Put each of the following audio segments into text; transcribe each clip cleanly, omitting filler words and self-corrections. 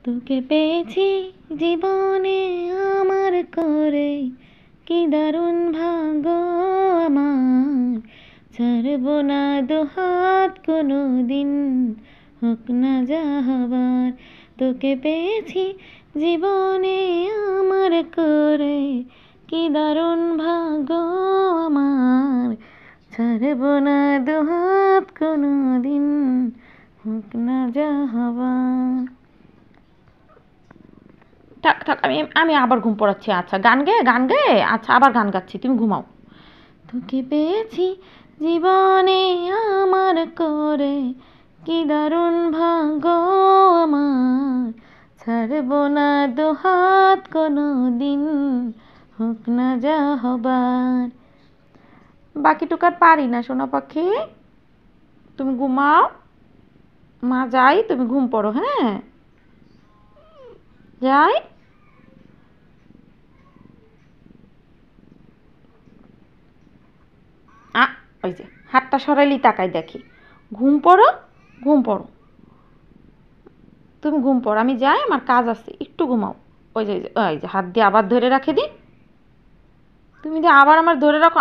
তোকে পেয়েছি জীবনে আমার করে, কি দারুণ ভাগ্য আমার। ছাড়বো না দুহাত কোনো দিন, হোক না যা হবার। তোকে পেয়েছি জীবনে আমার করে, কি দারুণ ভাগ্য আমার। ছাড়বো না দুহাত কোনো দিন, হোক না যা হবার। থাক থাক, আমি আমি আবার ঘুম পড়াচ্ছি। আচ্ছা, গান গেয়ে আচ্ছা আবার গান গাচ্ছি, তুমি ঘুমাও। তোকে পেয়েছি জীবনে আমার করে, কি দারুণ ভাগ্য আমার। ছাড়বো না দুহাত কোনো দিন, হোক না যা হবার। বাকিটুকু আর পারি না সোনা পাখি, তুমি ঘুমাও। মা যাই, তুমি ঘুম পড়ো। হ্যাঁ যাই। ওই যে হাতটা সরাইলেই তাকাই দেখি। ঘুম পড়ো, ঘুম পড়ো, তুমি ঘুম পড়ো, আমি যাই, আমার কাজ আছে, একটু ঘুমাও। ওই যে হাত দিয়ে আবার ধরে রাখে দিই। তুমি যে আবার আমার ধরে রাখো,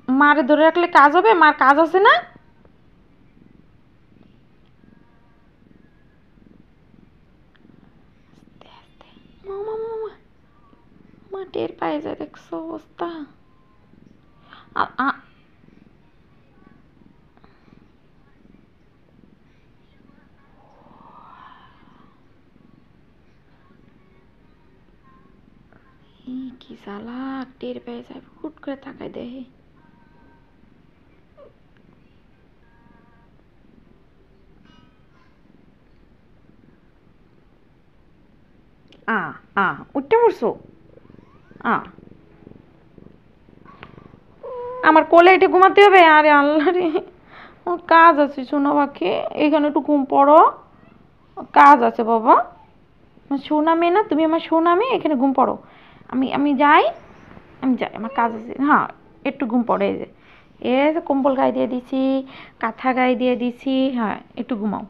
মারে ধরে রাখলে কাজ হবে? মার কাজ আছে না? মা টের পায়ে যায়, দেখছো অবস্থা। কি চালাক, টের পেয়ে যায়, হুট করে তাকাই দেখে। উঠতে পড়ছো? আমার কোলে এটা ঘুমাতে হবে? আরে আল্লাহ রে, আমার কাজ আছে সোনা পাখি, এখানে একটু ঘুম পড়ো, কাজ আছে বাবা। সোনা মেয়ে না তুমি, আমার সোনা মেয়ে, এখানে ঘুম পড়ো। আমি আমি যাই, আমার কাজ আছে। হ্যাঁ, একটু ঘুম পড়ে। এই যে কম্বল গায়ে দিয়ে দিছি, কাঁথা গায়ে দিয়ে দিছি। হ্যাঁ, একটু ঘুমাও।